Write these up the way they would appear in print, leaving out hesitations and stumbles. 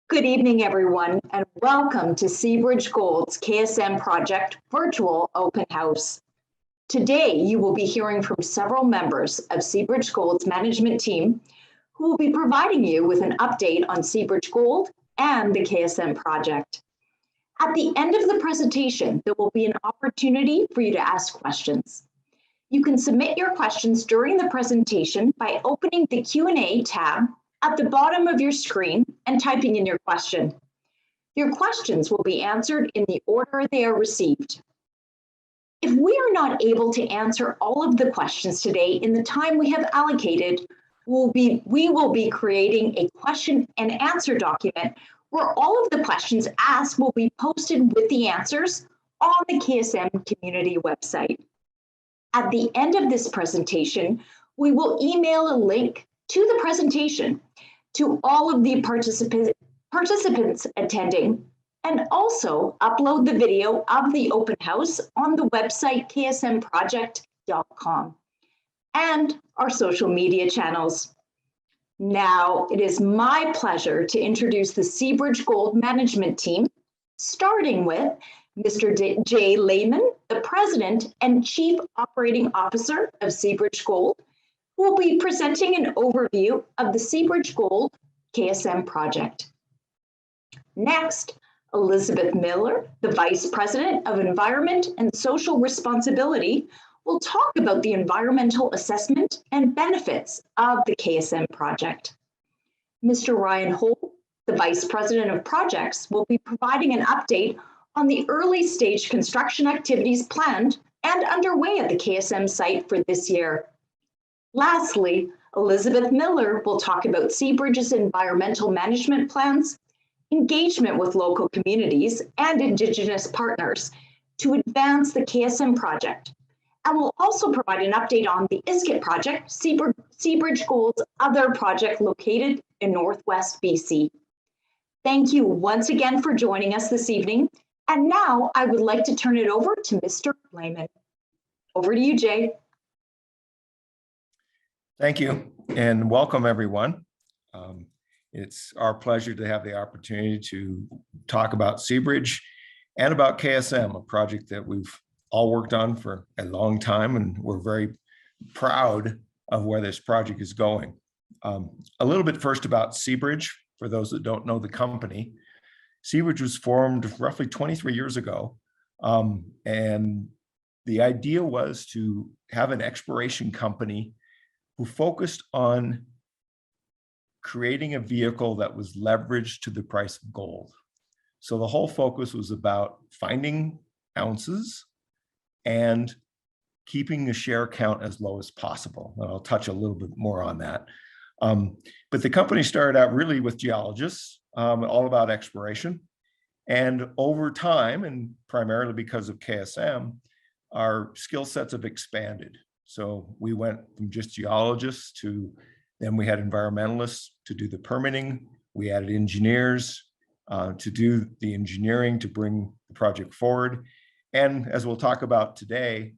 Good evening, everyone, and welcome to Seabridge Gold's KSM Project Virtual Open House. Today, you will be hearing from several members of Seabridge Gold's management team who will be providing you with an update on Seabridge Gold and the KSM project. At the end of the presentation, there will be an opportunity for you to ask questions. You can submit your questions during the presentation by opening the Q&A tab at the bottom of your screen and typing in your question. Your questions will be answered in the order they are received. If we are not able to answer all of the questions today in the time we have allocated, we will be creating a question and answer document where all of the questions asked will be posted with the answers on the KSM community website. At the end of this presentation, we will email a link to the presentation to all of the participants attending, and also upload the video of the open house on the website ksmproject.com and our social media channels. Now, it is my pleasure to introduce the Seabridge Gold management team, starting with Mr. J. Layman, the President and Chief Operating Officer of Seabridge Gold, who will be presenting an overview of the Seabridge Gold KSM project. Next, Elizabeth Miller, the Vice President of Environment and Social Responsibility, will talk about the environmental assessment and benefits of the KSM project. Mr. Ryan Hoel, the Vice President of Projects, will be providing an update on the early stage construction activities planned and underway at the KSM site for this year. Lastly, Elizabeth Miller will talk about Seabridge's environmental management plans, engagement with local communities and indigenous partners to advance the KSM project, and will also provide an update on the Iskit Project, Seabridge Gold's other project located in Northwest BC. Thank you once again for joining us this evening. And now I would like to turn it over to Mr. Layman. Over to you, Jay. Thank you, and welcome everyone. It's our pleasure to have the opportunity to talk about Seabridge and about KSM, a project that we've all worked on for a long time, and we're very proud of where this project is going. A little bit first about Seabridge, for those that don't know the company. Seabridge was formed roughly 23 years ago, and the idea was to have an exploration company who focused on creating a vehicle that was leveraged to the price of gold. So the whole focus was about finding ounces and keeping the share count as low as possible. And I'll touch a little bit more on that. But the company started out really with geologists, all about exploration. And over time, and primarily because of KSM, our skill sets have expanded. So we went from just geologists to, then we had environmentalists to do the permitting. We added engineers to do the engineering to bring the project forward. And as we'll talk about today,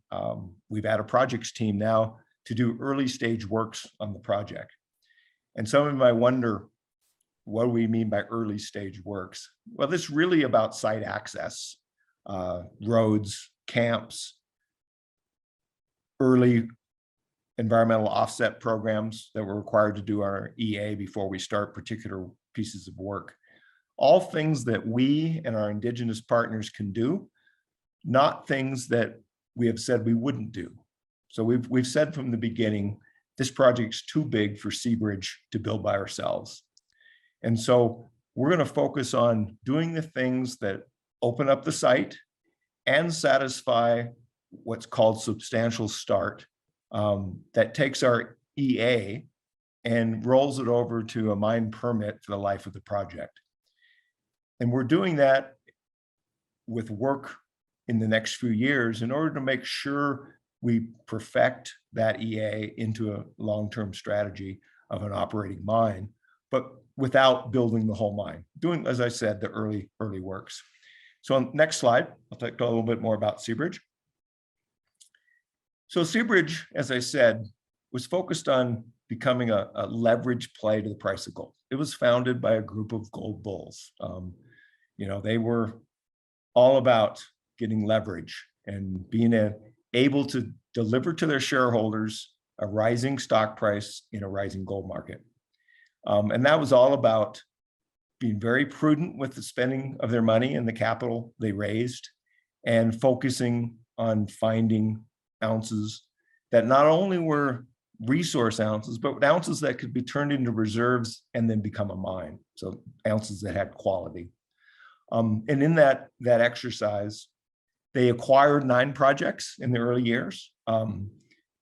we've added a projects team now to do early stage works on the project. And some of you might wonder, what do we mean by early stage works? Well, this is really about site access, roads, camps, early environmental offset programs that we're required to do our EA before we start particular pieces of work. All things that we and our indigenous partners can do, not things that we have said we wouldn't do. So we've said from the beginning, this project's too big for Seabridge to build by ourselves. And so we're going to focus on doing the things that open up the site and satisfy what's called substantial start, that takes our EA and rolls it over to a mine permit for the life of the project. And we're doing that with work in the next few years in order to make sure we perfect that EA into a long-term strategy of an operating mine, but without building the whole mine, doing, as I said, the early works. So on next slide, I'll talk a little bit more about Seabridge. So Seabridge, as I said, was focused on becoming a leverage play to the price of gold. it was founded by a group of gold bulls. They were all about getting leverage and being able to deliver to their shareholders a rising stock price in a rising gold market. And that was all about being very prudent with the spending of their money and the capital they raised, and focusing on finding ounces that not only were resource ounces, but ounces that could be turned into reserves and then become a mine. So ounces that had quality. And in that exercise, they acquired 9 projects in the early years. And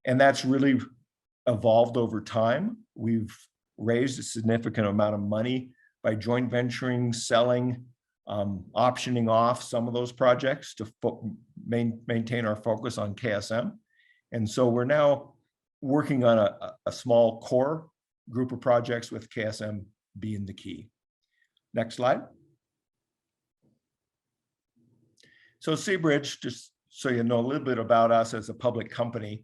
that's really evolved over time. We've raised a significant amount of money by joint venturing, selling, optioning off some of those projects to maintain our focus on KSM. And so we're now working on a small core group of projects with KSM being the key. Next slide. So Seabridge, just so you know a little bit about us as a public company,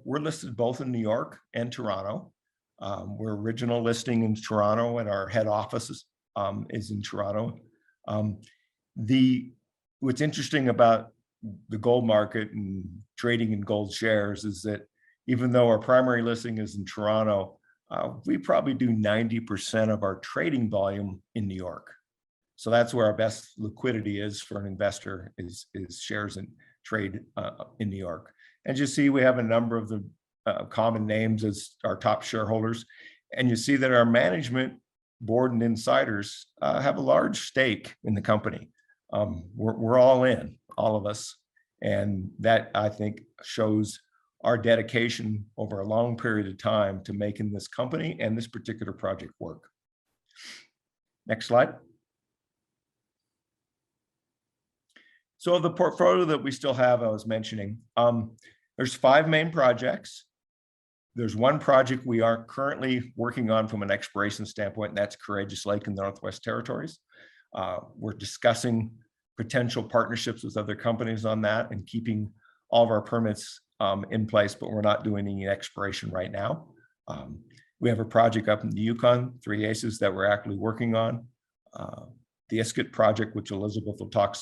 we're listed both in New York and Toronto. We're original listing in Toronto, and our head office is in Toronto. What's interesting about the gold market and trading in gold shares is that even though our primary listing is in Toronto, we probably do 90% of our trading volume in New York. So that's where our best liquidity is for an investor, is shares and trade in New York. And you see we have a number of the common names as our top shareholders. And you see that our management board and insiders have a large stake in the company. We're all in, all of us. And that, I think, shows our dedication over a long period of time to making this company and this particular project work. Next slide. So the portfolio that we still have, I was mentioning, there's 5 main projects. There's one project we are currently working on from an exploration standpoint, and that's Courageous Lake in the Northwest Territories. We're discussing potential partnerships with other companies on that and keeping all of our permits in place, but we're not doing any exploration right now. We have a project up in the Yukon, 3 Aces, that we're actively working on. The Iskit Project, which Elizabeth will talk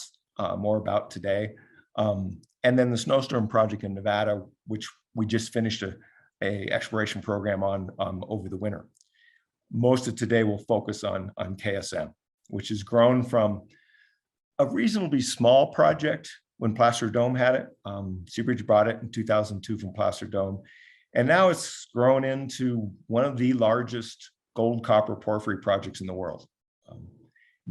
more about today. And then the Snowstorm Project in Nevada, which we just finished a exploration program on over the winter. Most of today will focus on KSM, which has grown from a reasonably small project when Placer Dome had it. Seabridge bought it in 2002 from Placer Dome. And now it's grown into one of the largest gold, copper, porphyry projects in the world.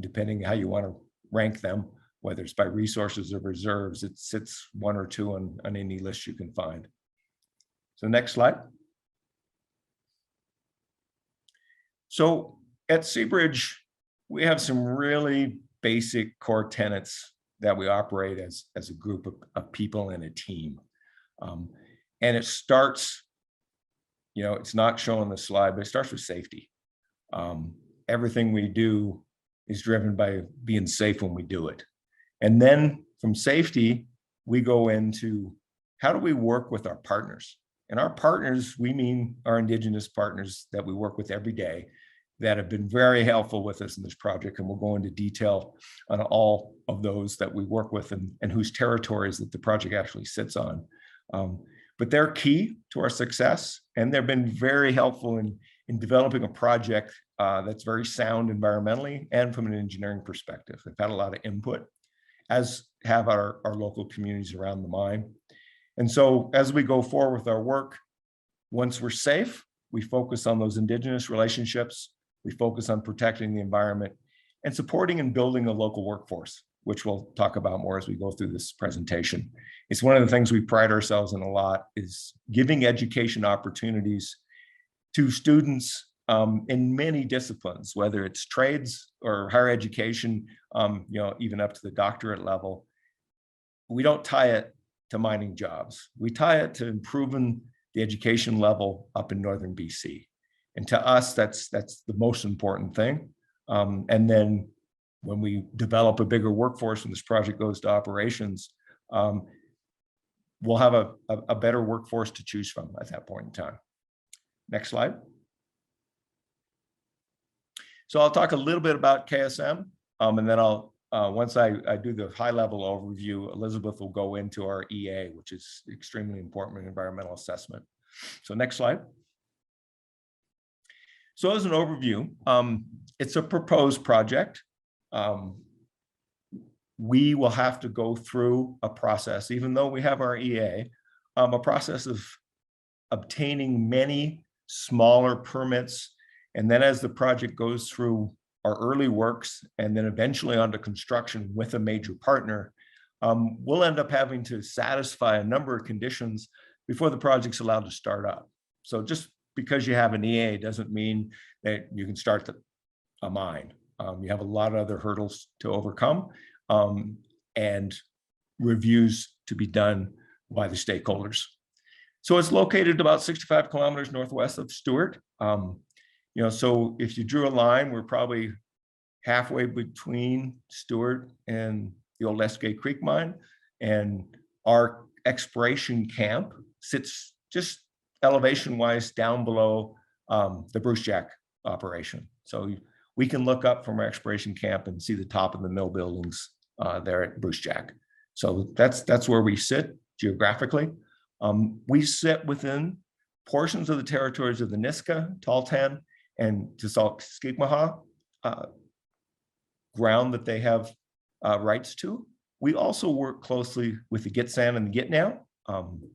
Depending how you want to rank them, whether it's by resources or reserves, it sits 1 or 2 on any list you can find. So next slide. So at Seabridge, we have some really basic core tenets that we operate as a group of people and a team. And it starts, it's not shown on the slide, but it starts with safety. Everything we do is driven by being safe when we do it. And then from safety, we go into how do we work with our partners? And our partners, we mean our indigenous partners that we work with every day that have been very helpful with us in this project. And we'll go into detail on all of those that we work with and whose territories that the project actually sits on. But they're key to our success, and they've been very helpful in developing a project that's very sound environmentally and from an engineering perspective. They've had a lot of input, as have our local communities around the mine. And so as we go forward with our work, once we're safe, we focus on those indigenous relationships, we focus on protecting the environment and supporting and building a local workforce, which we'll talk about more as we go through this presentation. It's one of the things we pride ourselves in a lot, is giving education opportunities to students in many disciplines, whether it's trades or higher education, even up to the doctorate level. We don't tie it to mining jobs. We tie it to improving the education level up in northern BC. And to us, that's the most important thing. And then when we develop a bigger workforce and this project goes to operations, we'll have a better workforce to choose from at that point in time. Next slide. So I'll talk a little bit about KSM, and then once I do the high level overview, Elizabeth will go into our EA, which is extremely important in environmental assessment. So next slide. So as an overview, it's a proposed project. We will have to go through a process, even though we have our EA, a process of obtaining many smaller permits. And then as the project goes through our early works and then eventually onto construction with a major partner, we'll end up having to satisfy a number of conditions before the project's allowed to start up. So just because you have an EA doesn't mean that you can start a mine. You have a lot of other hurdles to overcome, and reviews to be done by the stakeholders. So it's located about 65 kilometers northwest of Stewart. So if you drew a line, we're probably halfway between Stewart and the old Eskay Creek mine, and our exploration camp sits just elevation-wise down below the Brucejack operation. So we can look up from our exploration camp and see the top of the mill buildings there at Brucejack. So that's where we sit geographically. We sit within portions of the territories of the Niska, Tahltan, and Tsalkikmaha ground that they have rights to. We also work closely with the Gitxsan and the Gitnao.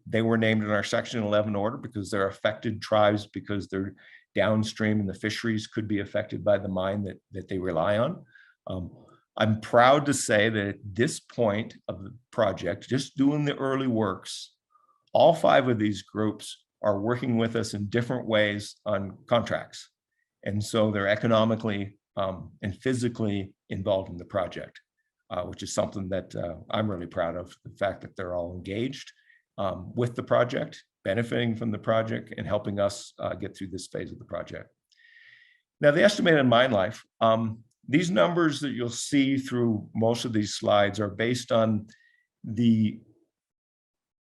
They were named in our Section 11 order because they're affected tribes because they're downstream and the fisheries could be affected by the mine that they rely on. I'm proud to say that at this point of the project, just doing the early works, all 5 of these groups are working with us in different ways on contracts. And so they're economically and physically involved in the project, which is something that I'm really proud of, the fact that they're all engaged with the project, benefiting from the project, and helping us get through this phase of the project. Now, the estimated mine life, these numbers that you'll see through most of these slides are based on the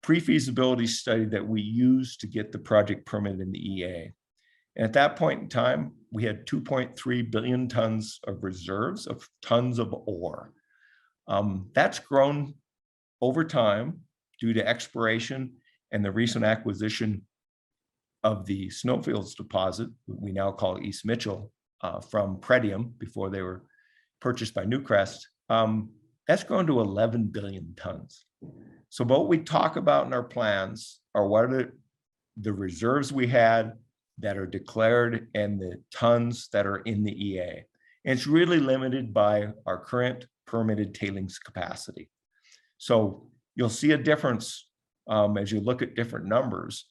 pre-feasibility study that we used to get the project permit in the EA. And at that point in time, we had 2.3 billion tons of reserves of tons of ore. That's grown over time due to exploration and the recent acquisition of the Snowfields deposit, we now call East Mitchell, from Pretium before they were purchased by Newcrest. That's grown to 11 billion tons. So what we talk about in our plans are what are the reserves we had that are declared and the tons that are in the EA. And it's really limited by our current permitted tailings capacity. So you'll see a difference as you look at different numbers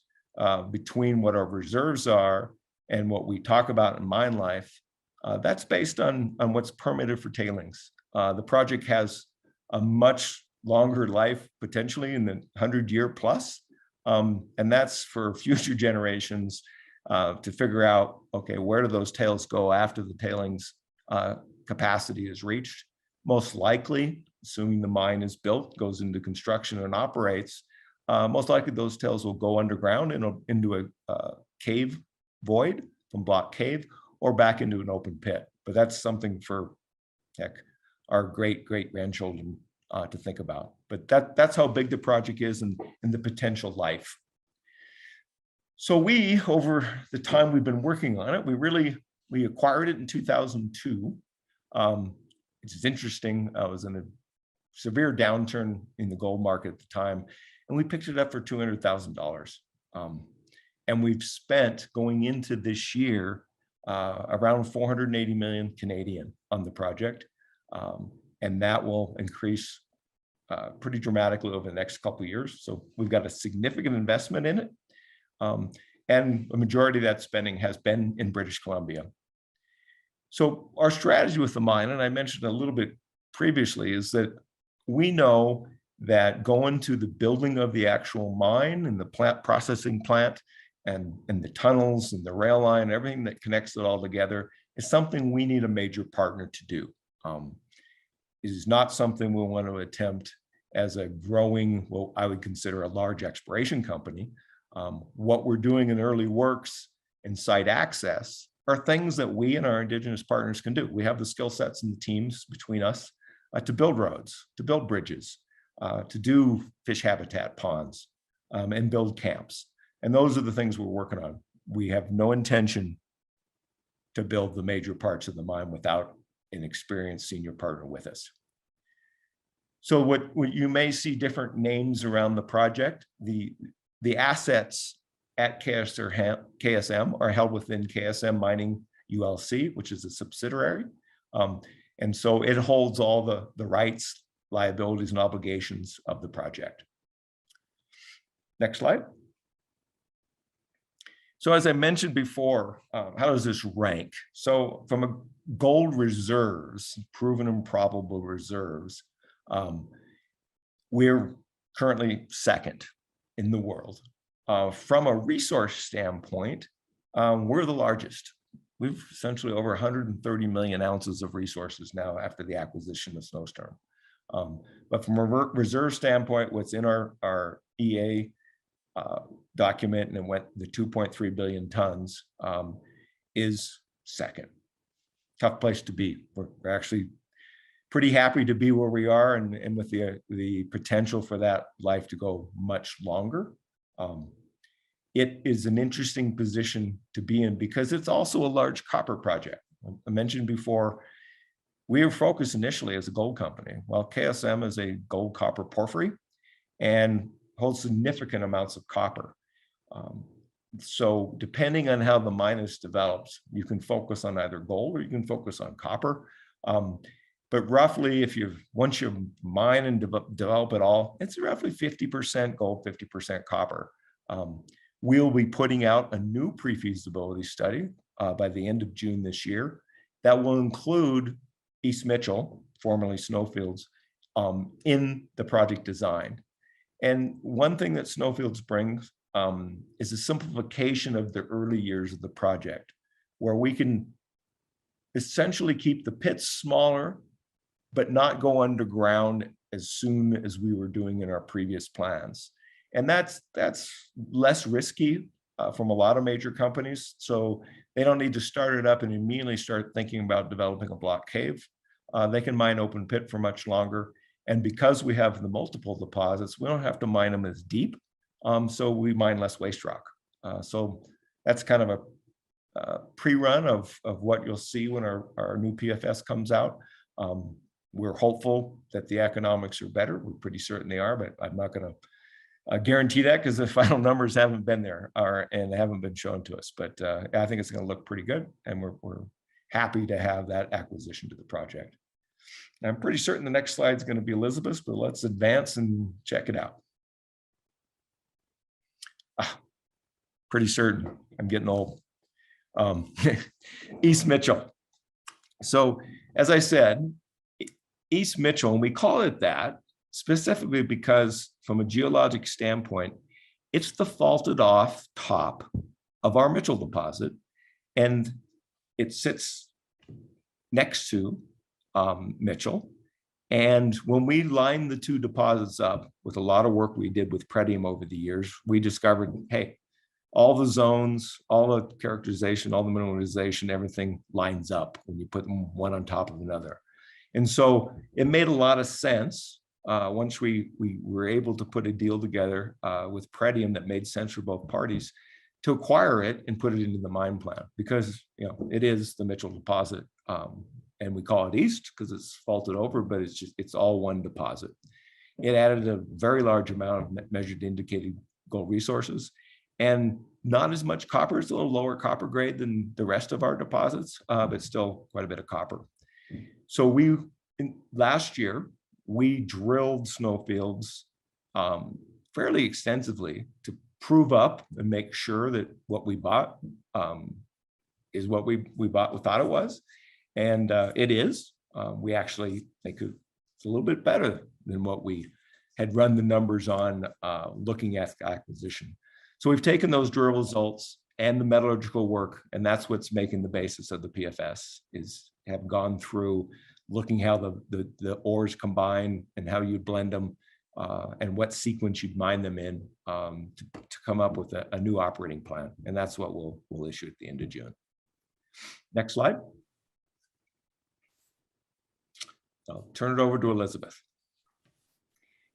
between what our reserves are and what we talk about in mine life. That's based on what's permitted for tailings. The project has a much longer life, potentially in the 100-year plus. And that's for future generations to figure out, okay, where do those tails go after the tailings capacity is reached? Most likely, assuming the mine is built, goes into construction and operates, most likely those tails will go underground into a cave void from block cave or back into an open pit. But that's something for our great-great-grandchildren to think about. But that's how big the project is and the potential life. So we, over the time we've been working on it, we acquired it in 2002. It's interesting, I was in a severe downturn in the gold market at the time, and we picked it up for $200,000. And we've spent, going into this year, around 480 million Canadian on the project. And that will increase pretty dramatically over the next couple of years. So we've got a significant investment in it. And a majority of that spending has been in British Columbia. So our strategy with the mine, and I mentioned a little bit previously, is that we know that going to the building of the actual mine and the plant processing plant and the tunnels and the rail line, and everything that connects it all together is something we need a major partner to do. It is not something we want to attempt as a growing, well, I would consider a large exploration company. What we're doing in early works and site access are things that we and our indigenous partners can do. We have the skill sets and the teams between us to build roads, to build bridges, to do fish habitat ponds, and build camps. And those are the things we're working on. We have no intention to build the major parts of the mine without an experienced senior partner with us. So what you may see different names around the project. The assets at KSM are held within KSM Mining ULC, which is a subsidiary. And so it holds all the rights, liabilities, and obligations of the project. Next slide. So as I mentioned before, how does this rank? So from a gold reserves, proven and probable reserves, we're currently second in the world. From a resource standpoint, we're the largest. We've essentially over 130 million ounces of resources now after the acquisition of Snowstorm. But from a reserve standpoint, what's in our EA document, and it went the 2.3 billion tons, is second. Tough place to be. We're actually pretty happy to be where we are, and with the potential for that life to go much longer. It is an interesting position to be in because it's also a large copper project. I mentioned before, we were focused initially as a gold company, while KSM is a gold copper porphyry and holds significant amounts of copper. So depending on how the mine is developed, you can focus on either gold or you can focus on copper. But roughly, once you mine and develop it all, it's roughly 50% gold, 50% copper. We'll be putting out a new pre-feasibility study by the end of June this year that will include East Mitchell, formerly Snowfields, in the project design. And one thing that Snowfields brings is a simplification of the early years of the project, where we can essentially keep the pits smaller, but not go underground as soon as we were doing in our previous plans. And that's less risky from a lot of major companies. So they don't need to start it up and immediately start thinking about developing a block cave. They can mine open pit for much longer. And because we have the multiple deposits, we don't have to mine them as deep. So we mine less waste rock. So that's kind of a pre-run of what you'll see when our new PFS comes out. We're hopeful that the economics are better. We're pretty certain they are, but I'm not going to guarantee that because the final numbers haven't been there and haven't been shown to us. But I think it's going to look pretty good, and we're happy to have that acquisition to the project. I'm pretty certain the next slide is going to be Elizabeth, but let's advance and check it out. Pretty certain. I'm getting old. East Mitchell. So as I said, East Mitchell, and we call it that specifically because from a geologic standpoint, it's the faulted off top of our Mitchell deposit, and it sits next to Mitchell. And when we lined the two deposits up with a lot of work we did with Pretium over the years, we discovered, hey, all the zones, all the characterization, all the mineralization, everything lines up when you put them one on top of another. And so it made a lot of sense once we were able to put a deal together with Pretium that made sense for both parties to acquire it and put it into the mine plan, because it is the Mitchell deposit. And we call it East because it's faulted over, but it's all one deposit. It added a very large amount of measured indicated gold resources, and not as much copper. It's a little lower copper grade than the rest of our deposits, but still quite a bit of copper. So last year, we drilled Snowfields fairly extensively to prove up and make sure that what we bought is what we thought it was. And it is. We actually think it's a little bit better than what we had run the numbers on looking at the acquisition. So we've taken those drill results and the metallurgical work, and that's what's making the basis of the PFS, is have gone through looking how the ores combine and how you blend them and what sequence you'd mine them in to come up with a new operating plan. And that's what we'll issue at the end of June. Next slide. I'll turn it over to Elizabeth.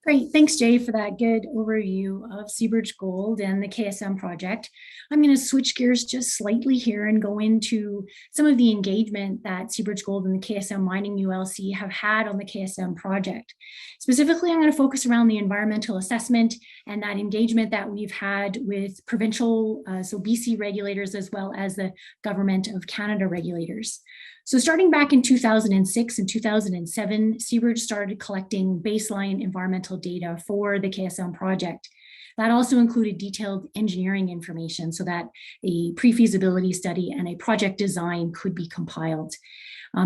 Great, thanks Jay for that good overview of Seabridge Gold and the KSM project. I'm going to switch gears just slightly here and go into some of the engagement that Seabridge Gold and the KSM Mining ULC have had on the KSM project. Specifically, I'm going to focus around the environmental assessment and that engagement that we've had with provincial, so BC regulators, as well as the Government of Canada regulators. So starting back in 2006 and 2007, Seabridge started collecting baseline environmental data for the KSM project. That also included detailed engineering information so that a pre-feasibility study and a project design could be compiled.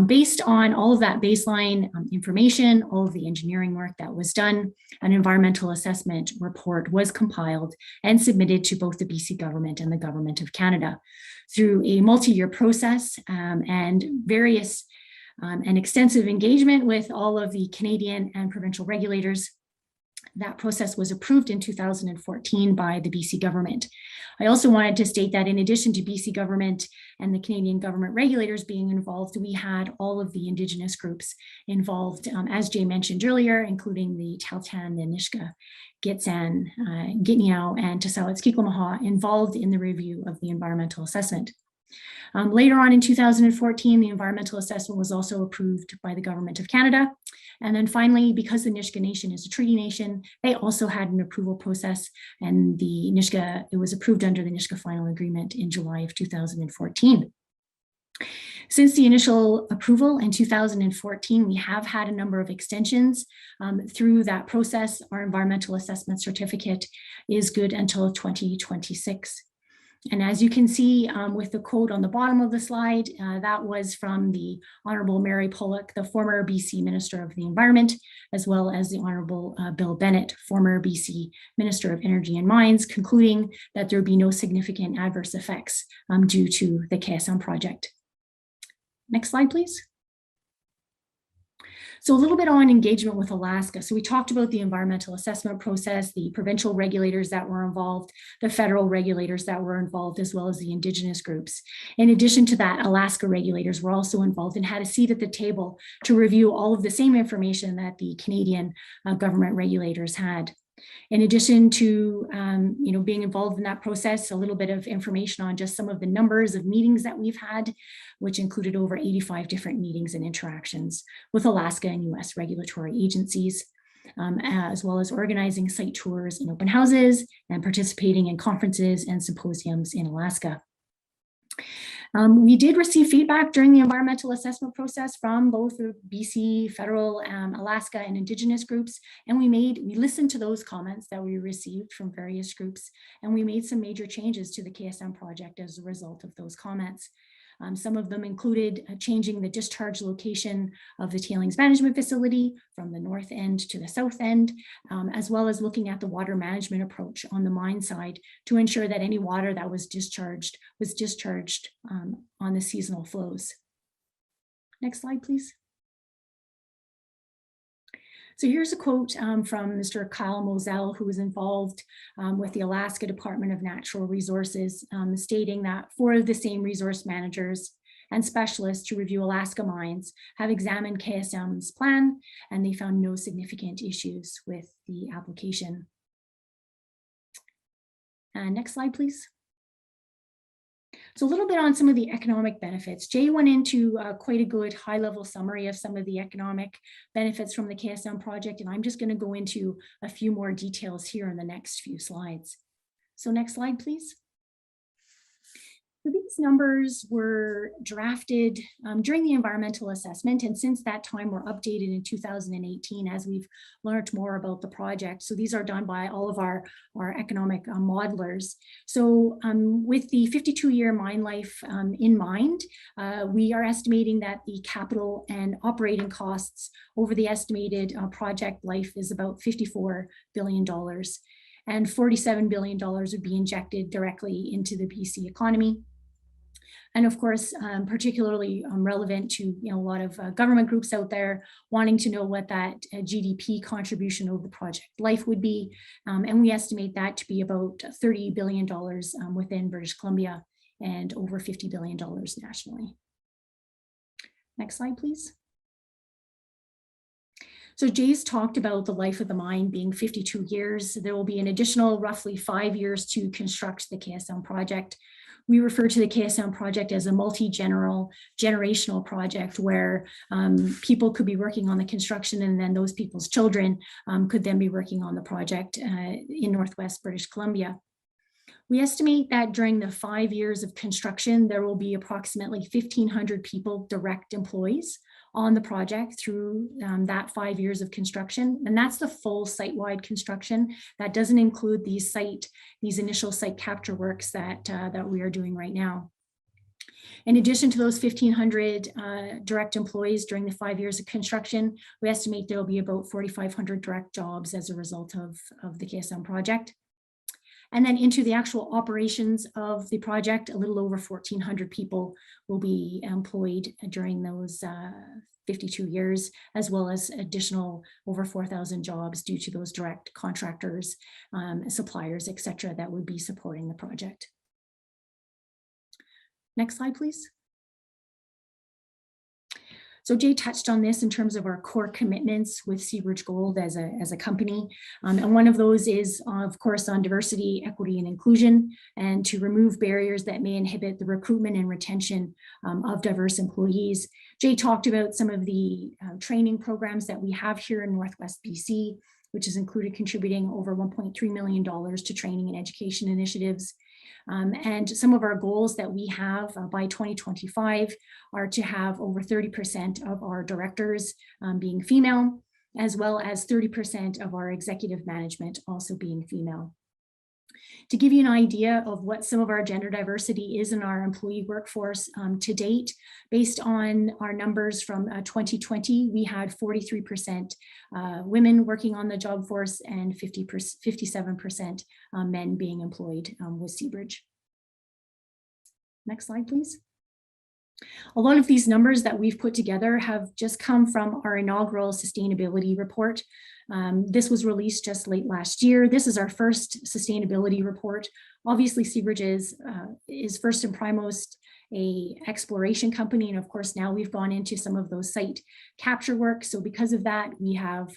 Based on all of that baseline information, all of the engineering work that was done, an environmental assessment report was compiled and submitted to both the BC government and the Government of Canada. Through a multi-year process and various and extensive engagement with all of the Canadian and provincial regulators, that process was approved in 2014 by the BC government. I also wanted to state that in addition to BC government and the Canadian government regulators being involved, we had all of the indigenous groups involved, as Jay mentioned earlier, including the Tahltan, the Nisga'a, Gitxsan, Gitniao, and Tsawwatkikimahawk involved in the review of the environmental assessment. Later on in 2014, the environmental assessment was also approved by the Government of Canada. And then finally, because the Nisga'a Nation is a treaty nation, they also had an approval process, and the Nisga'a, it was approved under the Nisga'a Final Agreement in July of 2014. Since the initial approval in 2014, we have had a number of extensions through that process. Our environmental assessment certificate is good until 2026. And as you can see with the quote on the bottom of the slide, that was from the Honorable Mary Pollock, the former BC Minister of the Environment, as well as the Honorable Bill Bennett, former BC Minister of Energy and Mines, concluding that there would be no significant adverse effects due to the KSM project. Next slide, please. So a little bit on engagement with Alaska. So we talked about the environmental assessment process, the provincial regulators that were involved, the federal regulators that were involved, as well as the indigenous groups. In addition to that, Alaska regulators were also involved and had a seat at the table to review all of the same information that the Canadian government regulators had. In addition to being involved in that process, a little bit of information on just some of the numbers of meetings that we've had, which included over 85 different meetings and interactions with Alaska and US regulatory agencies, as well as organizing site tours and open houses and participating in conferences and symposiums in Alaska. We did receive feedback during the environmental assessment process from both the BC, federal, Alaska, and indigenous groups, and we listened to those comments that we received from various groups, and we made some major changes to the KSM project as a result of those comments. Some of them included changing the discharge location of the tailings management facility from the north end to the south end, as well as looking at the water management approach on the mine side to ensure that any water that was discharged on the seasonal flows. Next slide, please. So here's a quote from Mr. Kyle Moselle, who was involved with the Alaska Department of Natural Resources, stating that 4 of the same resource managers and specialists to review Alaska mines have examined KSM's plan, and they found no significant issues with the application. Next slide, please. So a little bit on some of the economic benefits. Jay went into quite a good high-level summary of some of the economic benefits from the KSM project, and I'm just going to go into a few more details here in the next few slides. So next slide, please. So these numbers were drafted during the environmental assessment, and since that time were updated in 2018 as we've learned more about the project. So these are done by all of our economic modelers. So with the 52-year mine life in mind, we are estimating that the capital and operating costs over the estimated project life is about $54 billion. And $47 billion would be injected directly into the BC economy. And of course, particularly relevant to a lot of government groups out there wanting to know what that GDP contribution over the project life would be. And we estimate that to be about $30 billion within British Columbia and over $50 billion nationally. Next slide, please. So Jay's talked about the life of the mine being 52 years. There will be an additional roughly 5 years to construct the KSM project. We refer to the KSM project as a multi-generational project where people could be working on the construction, and then those people's children could then be working on the project in Northwest British Columbia. We estimate that during the 5 years of construction, there will be approximately 1,500 people, direct employees, on the project through that 5 years of construction. And that's the full site-wide construction. That doesn't include these initial site capture works that we are doing right now. In addition to those 1,500 direct employees during the 5 years of construction, we estimate there will be about 4,500 direct jobs as a result of the KSM project. And then into the actual operations of the project, a little over 1,400 people will be employed during those 52 years, as well as additional over 4,000 jobs due to those direct contractors, suppliers, et cetera, that would be supporting the project. Next slide, please. So Jay touched on this in terms of our core commitments with Seabridge Gold as a company. And one of those is, of course, on diversity, equity, and inclusion, and to remove barriers that may inhibit the recruitment and retention of diverse employees. Jay talked about some of the training programs that we have here in Northwest BC, which has included contributing over $1.3 million to training and education initiatives. And some of our goals that we have by 2025 are to have over 30% of our directors being female, as well as 30% of our executive management also being female. To give you an idea of what some of our gender diversity is in our employee workforce to date, based on our numbers from 2020, we had 43% women working on the job force and 57% men being employed with Seabridge. Next slide, please. A lot of these numbers that we've put together have just come from our inaugural sustainability report. This was released just late last year. This is our first sustainability report. Obviously, Seabridge is first and foremost an exploration company, and of course now we've gone into some of those site capture work. So because of that, we have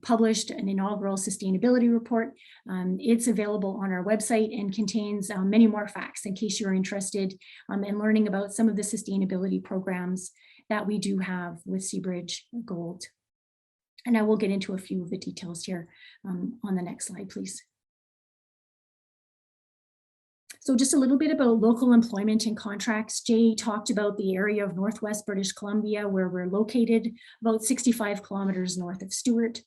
published an inaugural sustainability report. It's available on our website and contains many more facts in case you're interested in learning about some of the sustainability programs that we do have with Seabridge Gold. And I will get into a few of the details here on the next slide, please. So just a little bit about local employment and contracts. Jay talked about the area of Northwest British Columbia, where we're located about 65 kilometers north of Stewart.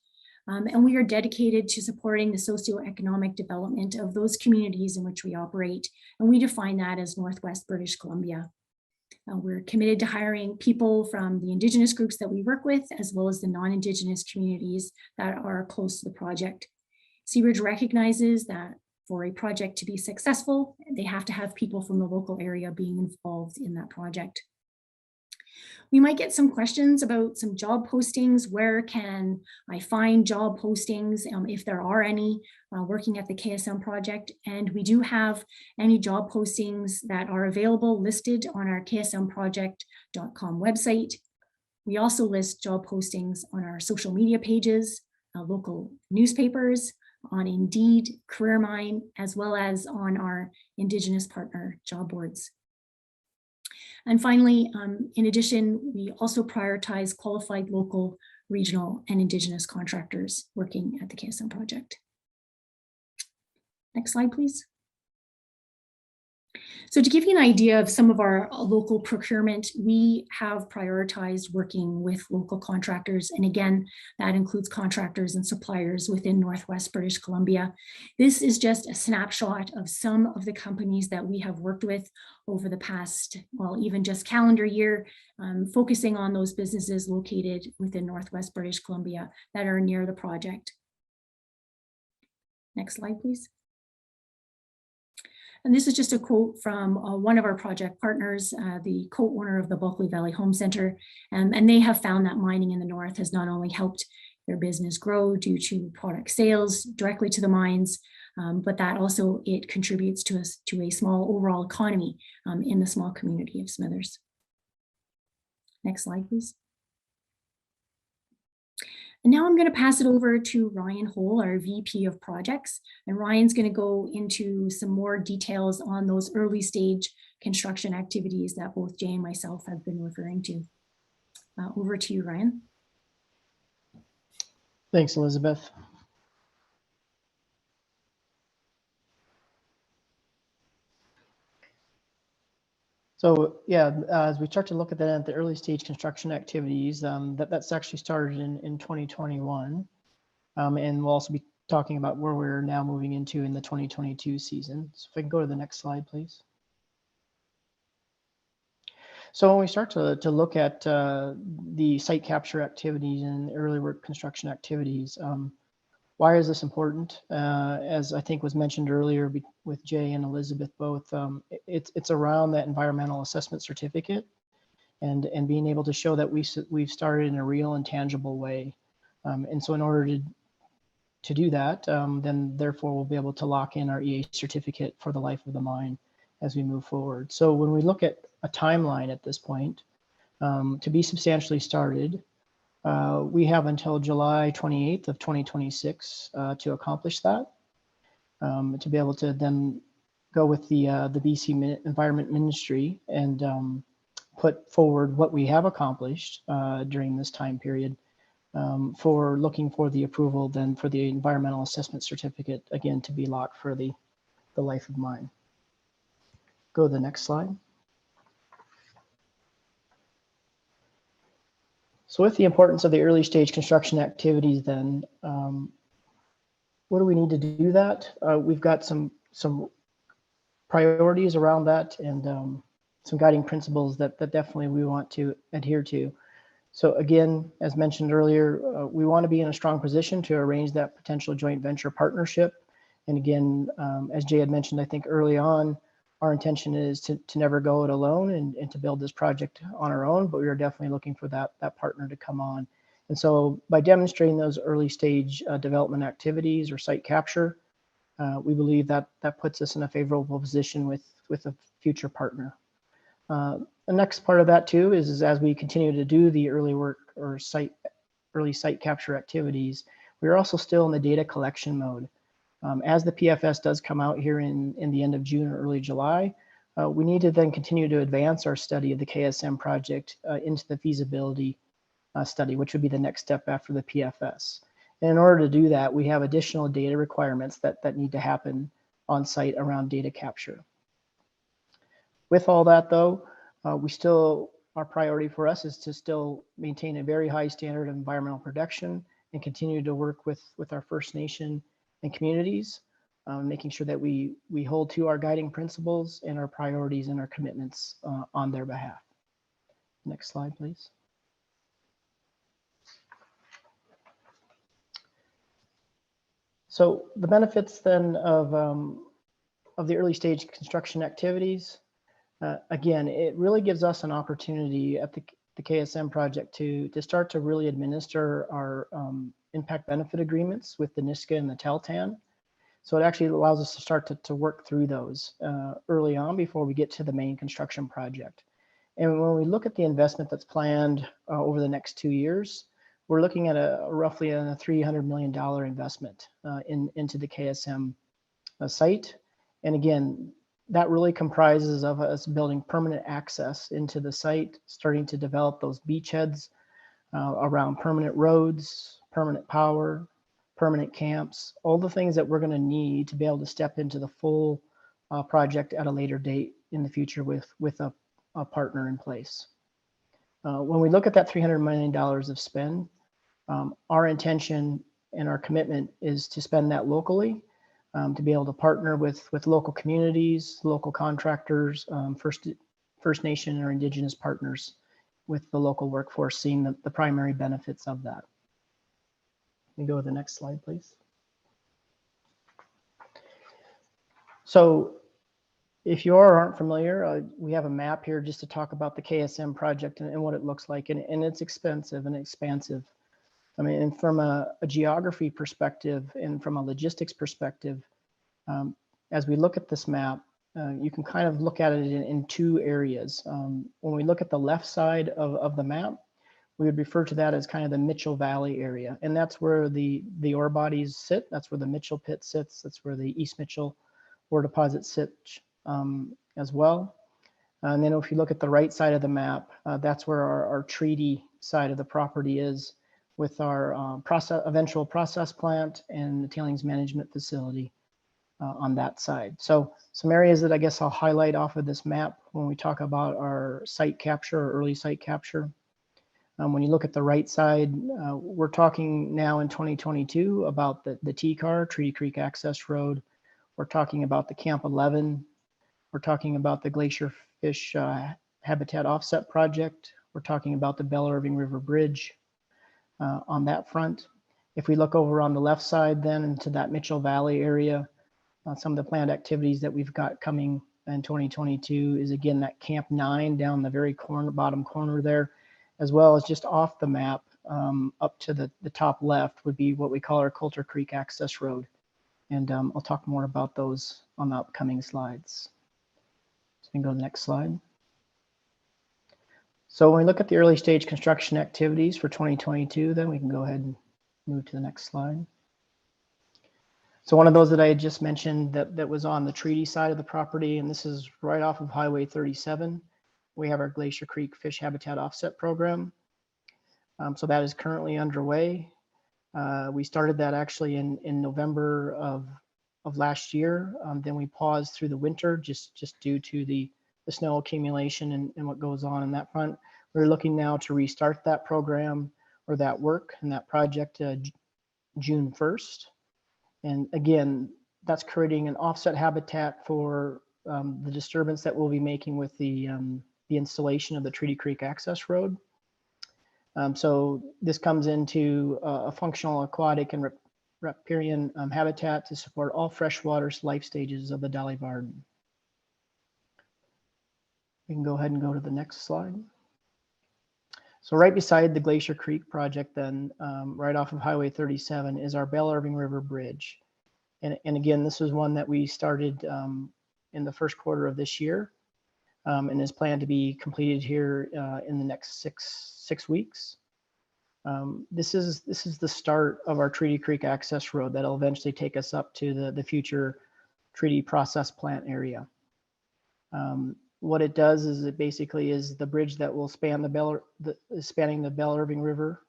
And we are dedicated to supporting the socioeconomic development of those communities in which we operate. And we define that as Northwest British Columbia. We're committed to hiring people from the indigenous groups that we work with, as well as the non-indigenous communities that are close to the project. Seabridge recognizes that for a project to be successful, they have to have people from the local area being involved in that project. We might get some questions about some job postings. Where can I find job postings, if there are any, working at the KSM project? And we do have any job postings that are available listed on our ksmproject.com website. We also list job postings on our social media pages, local newspapers, on Indeed, CareerMine, as well as on our Indigenous partner job boards. And finally, in addition, we also prioritize qualified local, regional, and Indigenous contractors working at the KSM project. Next slide, please. So to give you an idea of some of our local procurement, we have prioritized working with local contractors. And again, that includes contractors and suppliers within Northwest British Columbia. This is just a snapshot of some of the companies that we have worked with over the past, well, even just calendar year, focusing on those businesses located within Northwest British Columbia that are near the project. Next slide, please. And this is just a quote from one of our project partners, the co-owner of the Bulkley Valley Home Center. And they have found that mining in the north has not only helped their business grow due to product sales directly to the mines, but that also, it contributes to a small overall economy in the small community of Smithers. Next slide, please. And now I'm going to pass it over to Ryan Hoel, our VP of Projects. And Ryan's going to go into some more details on those early stage construction activities that both Jay and myself have been referring to. Over to you, Ryan. Thanks, Elizabeth. So yeah, as we start to look at the early stage construction activities, that's actually started in 2021. And we'll also be talking about where we're now moving into in the 2022 season. So if I can go to the next slide, please. So when we start to look at the site capture activities and early work construction activities, why is this important? As I think was mentioned earlier with Jay and Elizabeth both, it's around that environmental assessment certificate and being able to show that we've started in a real and tangible way. And so in order to do that, then therefore we'll be able to lock in our EA certificate for the life of the mine as we move forward. So when we look at a timeline at this point, to be substantially started, we have until July 28th of 2026 to accomplish that, to be able to then go with the BC Environment Ministry and put forward what we have accomplished during this time period for looking for the approval then for the environmental assessment certificate, again, to be locked for the life of mine. Go to the next slide. So with the importance of the early stage construction activities then, what do we need to do that? We've got some priorities around that and some guiding principles that definitely we want to adhere to. So again, as mentioned earlier, we want to be in a strong position to arrange that potential joint venture partnership. And again, as Jay had mentioned, I think early on, our intention is to never go it alone and to build this project on our own, but we are definitely looking for that partner to come on. And so by demonstrating those early stage development activities or site capture, we believe that puts us in a favorable position with a future partner. The next part of that too is as we continue to do the early work or early site capture activities, we are also still in the data collection mode. As the PFS does come out here in the end of June or early July, we need to then continue to advance our study of the KSM project into the feasibility study, which would be the next step after the PFS. And in order to do that, we have additional data requirements that need to happen on site around data capture. With all that though, our priority for us is to still maintain a very high standard of environmental protection and continue to work with our First Nation and communities, making sure that we hold to our guiding principles and our priorities and our commitments on their behalf. Next slide, please. So the benefits then of the early stage construction activities, again, it really gives us an opportunity at the KSM project to start to really administer our impact benefit agreements with the NISCA and the TELTAN. So it actually allows us to start to work through those early on before we get to the main construction project. And when we look at the investment that's planned over the next 2 years, we're looking at roughly a $300 million investment into the KSM site. And again, that really comprises of us building permanent access into the site, starting to develop those beachheads around permanent roads, permanent power, permanent camps, all the things that we're going to need to be able to step into the full project at a later date in the future with a partner in place. When we look at that $300 million of spend, our intention and our commitment is to spend that locally, to be able to partner with local communities, local contractors, First Nation or indigenous partners with the local workforce, seeing the primary benefits of that. Can you go to the next slide, please? So if you aren't familiar, we have a map here just to talk about the KSM project and what it looks like, and it's expensive and expansive. I mean, and from a geography perspective and from a logistics perspective, As we look at this map, you can kind of look at it in two areas. When we look at the left side of the map, we would refer to that as kind of the Mitchell Valley area. And that's where the ore bodies sit. That's where the Mitchell pit sits. That's where the East Mitchell ore deposit sits as well. And then if you look at the right side of the map, that's where our treaty side of the property is, with our eventual process plant and the tailings management facility on that side. So some areas that I guess I'll highlight off of this map when we talk about our site capture or early site capture. When you look at the right side, we're talking now in 2022 about the T-CAR, Treaty Creek Access Road. We're talking about the Camp 11. We're talking about the Glacier Fish Habitat Offset Project. We're talking about the Bell Irving River Bridge on that front. If we look over on the left side then into that Mitchell Valley area, some of the planned activities that we've got coming in 2022 is again that Camp 9 down the very bottom corner there, as well as just off the map up to the top left would be what we call our Coulter Creek Access Road. And I'll talk more about those on the upcoming slides. So we can go to the next slide. So when we look at the early stage construction activities for 2022, then we can go ahead and move to the next slide. So one of those that I had just mentioned that was on the treaty side of the property, and this is right off of Highway 37. We have our Glacier Creek Fish Habitat Offset Program. So that is currently underway. We started that actually in November of last year. Then we paused through the winter just due to the snow accumulation and what goes on in that front. We're looking now to restart that program or that work and that project June 1st. And again, that's creating an offset habitat for the disturbance that we'll be making with the installation of the Treaty Creek Access Road. So this comes into a functional aquatic and riparian habitat to support all freshwater life stages of the Dolly Varden. We can go ahead and go to the next slide. So right beside the Glacier Creek project then, right off of Highway 37 is our Bell Irving River Bridge. And again, this is one that we started in the first quarter of this year and is planned to be completed here in the next six weeks. This is the start of our Treaty Creek Access Road that'll eventually take us up to the future treaty process plant area. What it does is it basically is the bridge that will span spanning the Bell Irving River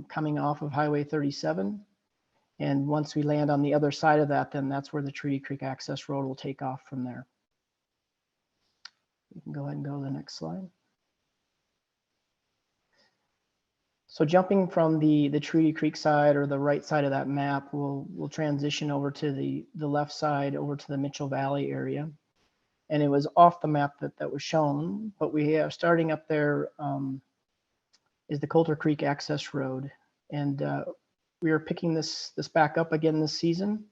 coming off of Highway 37. And once we land on the other side of that, then that's where the Treaty Creek Access Road will take off from there. You can go ahead and go to the next slide. So jumping from the Treaty Creek side or the right side of that map, we'll transition over to the left side, over to the Mitchell Valley area. And it was off the map that was shown, but we have starting up there is the Coulter Creek Access Road. And we are picking this back up again this season.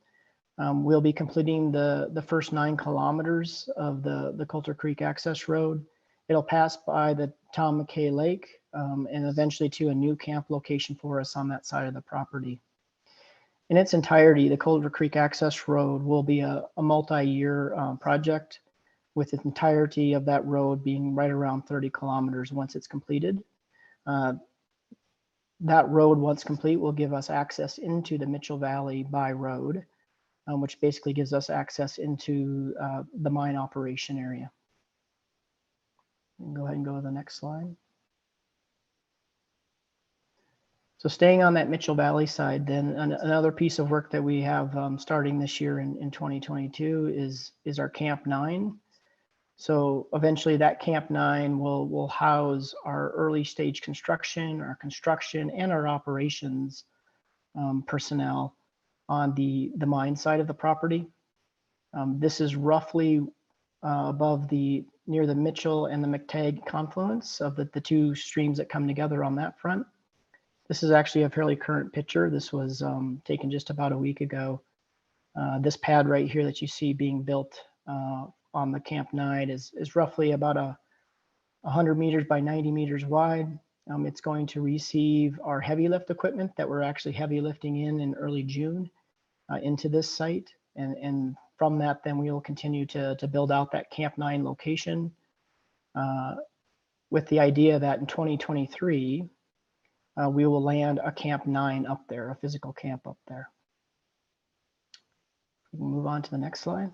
We'll be completing the first 9 kilometers of the Coulter Creek Access Road. It'll pass by the Tom McKay Lake and eventually to a new camp location for us on that side of the property. In its entirety, the Coulter Creek Access Road will be a multi-year project, with the entirety of that road being right around 30 kilometers once it's completed. That road, once complete, will give us access into the Mitchell Valley by road, which basically gives us access into the mine operation area. Go ahead and go to the next slide. So staying on that Mitchell Valley side, then another piece of work that we have starting this year in 2022 is our Camp 9. So eventually that Camp 9 will house our early stage construction, and our operations personnel on the mine side of the property. This is roughly above near the Mitchell and the McTagg confluence of the two streams that come together on that front. This is actually a fairly current picture. This was taken just about a week ago. This pad right here that you see being built on the Camp 9 is roughly about 100 meters by 90 meters wide. It's going to receive our heavy lift equipment that we're actually heavy lifting in early June into this site. And from that, then we will continue to build out that Camp 9 location with the idea that in 2023, we will land a Camp 9 up there, a physical camp up there. We can move on to the next slide.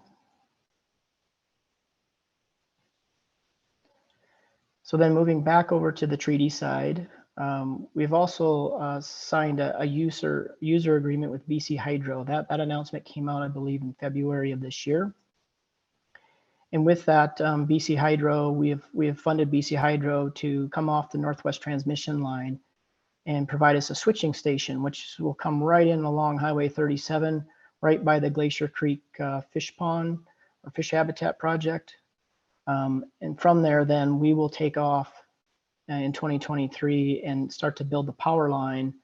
So then moving back over to the treaty side, we've also signed a user agreement with BC Hydro. That announcement came out, I believe, in February of this year. And with that, BC Hydro, we have funded BC Hydro to come off the Northwest Transmission Line and provide us a switching station, which will come right in along Highway 37, right by the Glacier Creek fish pond or fish habitat project. And from there, then we will take off in 2023 and start to build the power line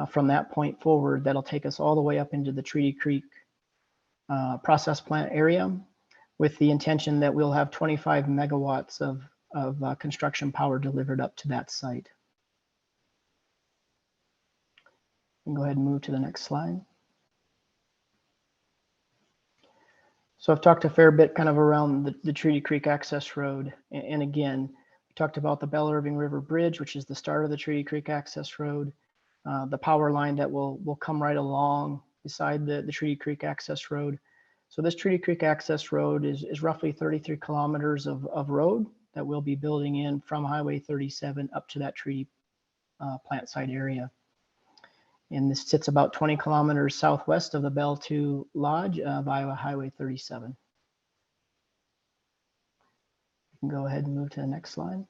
from that point forward. That'll take us all the way up into the Treaty Creek process plant area, with the intention that we'll have 25 megawatts of construction power delivered up to that site. And go ahead and move to the next slide. So I've talked a fair bit kind of around the Treaty Creek access road. And again, we talked about the Bell Irving River Bridge, which is the start of the Treaty Creek access road, the power line that will come right along beside the Treaty Creek access road. So this Treaty Creek access road is roughly 33 kilometers of road that we'll be building in from Highway 37 up to that treaty plant site area. And this sits about 20 kilometers southwest of the Bell 2 Lodge via Highway 37. You can go ahead and move to the next slide.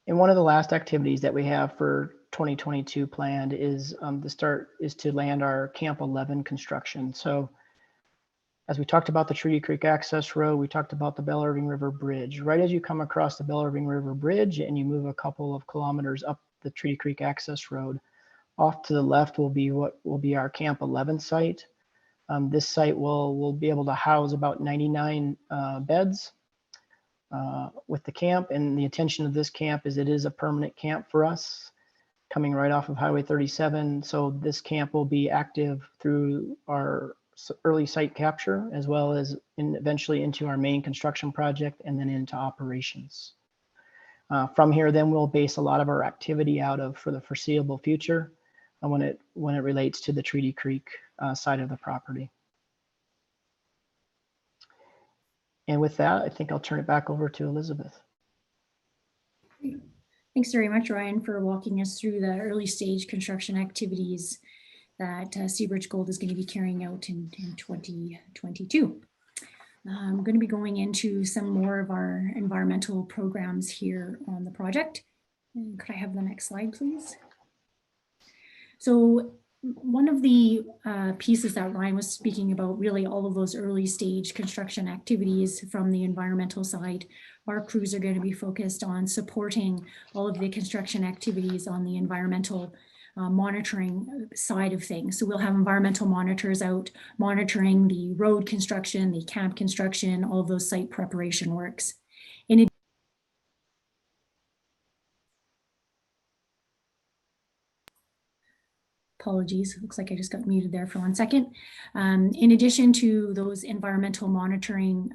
And one of the last activities that we have for 2022 planned is to land our Camp 11 construction. So as we talked about the Treaty Creek access road, we talked about the Bell Irving River Bridge. Right as you come across the Bell Irving River Bridge and you move a couple of kilometers up the Treaty Creek access road, off to the left will be what will be our Camp 11 site. This site will be able to house about 99 beds with the camp, and the intention of this camp is it is a permanent camp for us, coming right off of Highway 37. So this camp will be active through our early site capture, as well as eventually into our main construction project and then into operations. From here, then we'll base a lot of our activity out of for the foreseeable future when it relates to the Treaty Creek side of the property. And with that, I think I'll turn it back over to Elizabeth. Thanks very much, Ryan, for walking us through the early stage construction activities that Seabridge Gold is going to be carrying out in 2022. I'm going to be going into some more of our environmental programs here on the project. And could I have the next slide, please? So one of the pieces that Ryan was speaking about, really all of those early stage construction activities from the environmental side, our crews are going to be focused on supporting all of the construction activities on the environmental monitoring side of things. So we'll have environmental monitors out monitoring the road construction, the camp construction, all of those site preparation works. Apologies, looks like I just got muted there for 1 second. In addition to those environmental monitoring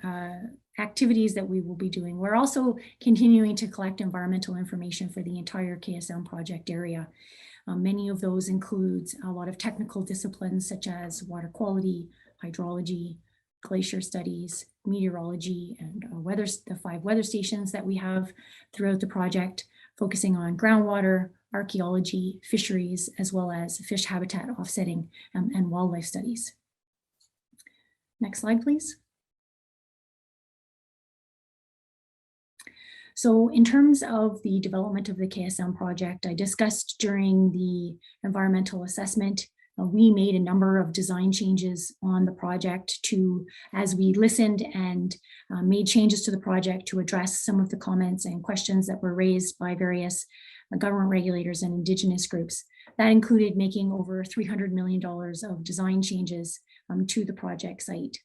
activities that we will be doing, we're also continuing to collect environmental information for the entire KSM project area. Many of those includes a lot of technical disciplines such as water quality, hydrology, glacier studies, meteorology, and the 5 weather stations that we have throughout the project, focusing on groundwater, archaeology, fisheries, as well as fish habitat offsetting and wildlife studies. Next slide, please. So in terms of the development of the KSM project, I discussed during the environmental assessment, we made a number of design changes on the project as we listened and made changes to the project to address some of the comments and questions that were raised by various government regulators and indigenous groups. That included making over $300 million of design changes to the project site.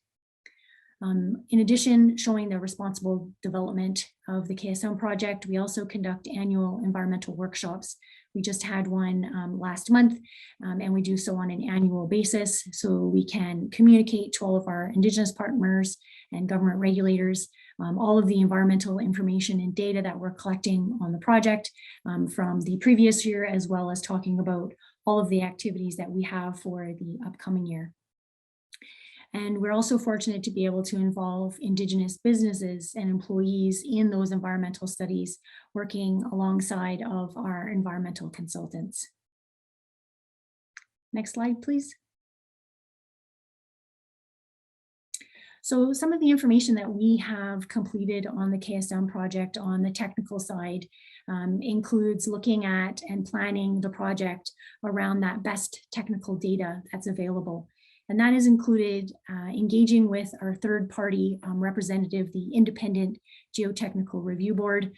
In addition, showing the responsible development of the KSM project, we also conduct annual environmental workshops. We just had one last month, and we do so on an annual basis so we can communicate to all of our Indigenous partners and government regulators all of the environmental information and data that we're collecting on the project from the previous year, as well as talking about all of the activities that we have for the upcoming year. And we're also fortunate to be able to involve Indigenous businesses and employees in those environmental studies, working alongside of our environmental consultants. Next slide, please. So some of the information that we have completed on the KSM project on the technical side includes looking at and planning the project around that best technical data that's available. And that has included engaging with our third-party representative, the Independent Geotechnical Review Board,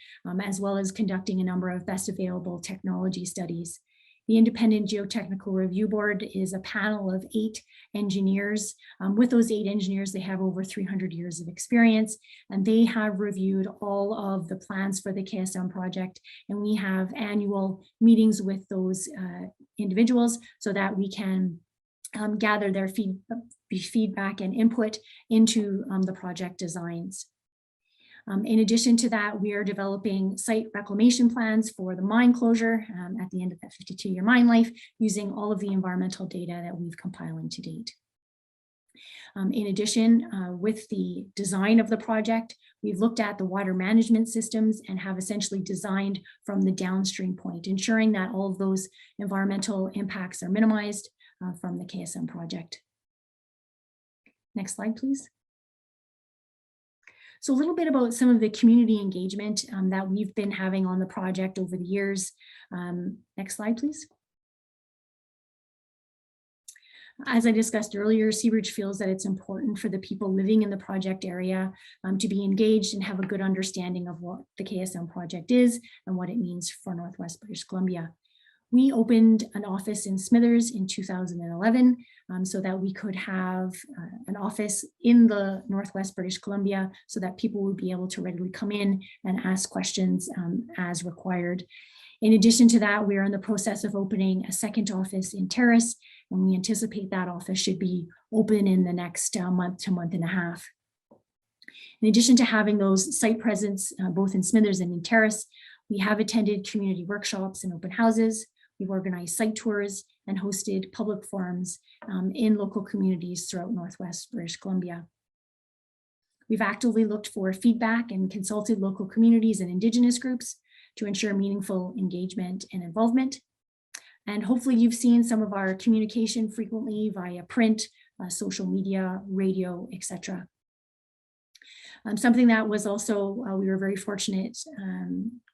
as well as conducting a number of best available technology studies. The Independent Geotechnical Review Board is a panel of 8 engineers. With those 8 engineers, they have over 300 years of experience, and they have reviewed all of the plans for the KSM project. And we have annual meetings with those individuals so that we can gather their feedback and input into the project designs. In addition to that, we are developing site reclamation plans for the mine closure at the end of that 52-year mine life, using all of the environmental data that we've compiling to date. In addition, with the design of the project, we've looked at the water management systems and have essentially designed from the downstream point, ensuring that all of those environmental impacts are minimized from the KSM project. Next slide, please. So a little bit about some of the community engagement that we've been having on the project over the years. Next slide, please. As I discussed earlier, Seabridge feels that it's important for the people living in the project area to be engaged and have a good understanding of what the KSM project is and what it means for Northwest British Columbia. We opened an office in Smithers in 2011 so that we could have an office in the Northwest British Columbia so that people would be able to readily come in and ask questions as required. In addition to that, we are in the process of opening a second office in Terrace, and we anticipate that office should be open in the next month to month and a half. In addition to having those site presence both in Smithers and in Terrace, we have attended community workshops and open houses. We've organized site tours and hosted public forums in local communities throughout Northwest British Columbia. We've actively looked for feedback and consulted local communities and Indigenous groups to ensure meaningful engagement and involvement. And hopefully you've seen some of our communication frequently via print, social media, radio, etc. Something that was also, we were very fortunate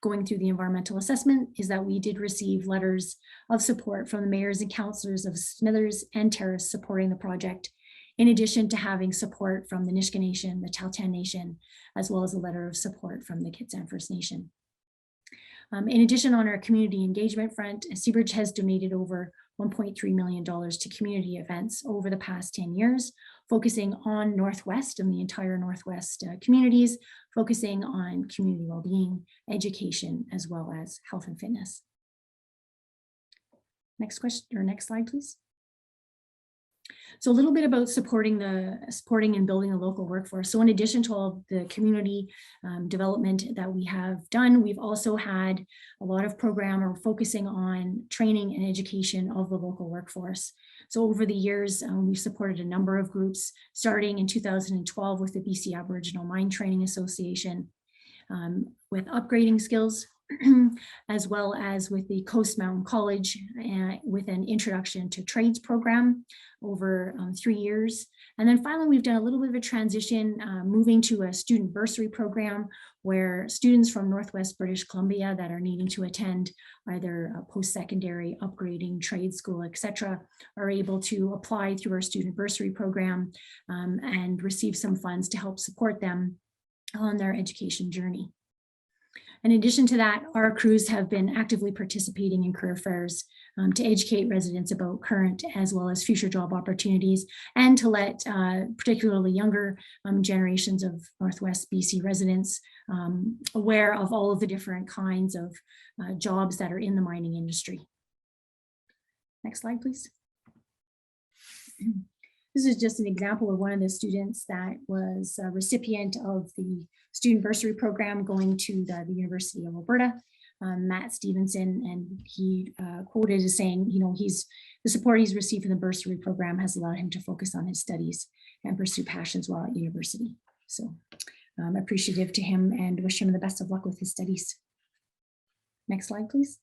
going through the environmental assessment is that we did receive letters of support from the mayors and councillors of Smithers and Terrace supporting the project, in addition to having support from the Nisga'a Nation, the Tahltan Nation, as well as a letter of support from the Kitsap First Nation. In addition, on our community engagement front, Seabridge has donated over $1.3 million to community events over the past 10 years, focusing on Northwest and the entire Northwest communities, focusing on community well-being, education, as well as health and fitness. Next question, or next slide, please. So a little bit about supporting and building a local workforce. So in addition to all the community development that we have done, we've also had a lot of program or focusing on training and education of the local workforce. So over the years, we've supported a number of groups, starting in 2012 with the BC Aboriginal Mine Training Association, with upgrading skills, as well as with the Coast Mountain College with an introduction to trades program over 3 years. And then finally, we've done a little bit of a transition, moving to a student bursary program where students from Northwest British Columbia that are needing to attend either a post-secondary, upgrading, trade school, etc., are able to apply through our student bursary program and receive some funds to help support them on their education journey. In addition to that, our crews have been actively participating in career fairs to educate residents about current as well as future job opportunities, and to let particularly younger generations of Northwest BC residents aware of all of the different kinds of jobs that are in the mining industry. Next slide, please. This is just an example of one of the students that was a recipient of the student bursary program going to the University of Alberta, Matt Stevenson, and he quoted as saying, you know, the support he's received from the bursary program has allowed him to focus on his studies and pursue passions while at university. So I'm appreciative to him and wish him the best of luck with his studies. Next slide, please.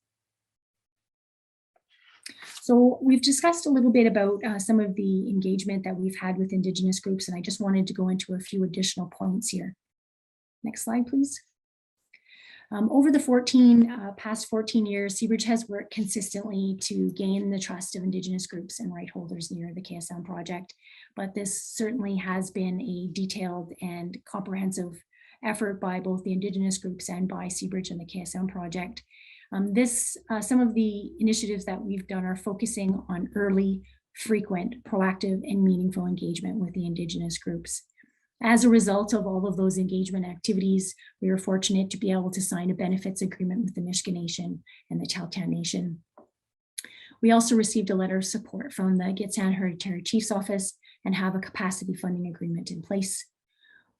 So we've discussed a little bit about some of the engagement that we've had with Indigenous groups, and I just wanted to go into a few additional points here. Next slide, please. Over the past 14 years, Seabridge has worked consistently to gain the trust of Indigenous groups and right holders near the KSM project, but this certainly has been a detailed and comprehensive effort by both the Indigenous groups and by Seabridge and the KSM project. Some of the initiatives that we've done are focusing on early, frequent, proactive, and meaningful engagement with the Indigenous groups. As a result of all of those engagement activities, we are fortunate to be able to sign a benefits agreement with the Nisga'a Nation and the Tahltan Nation. We also received a letter of support from the Gitxsan Hereditary Chief's Office and have a capacity funding agreement in place.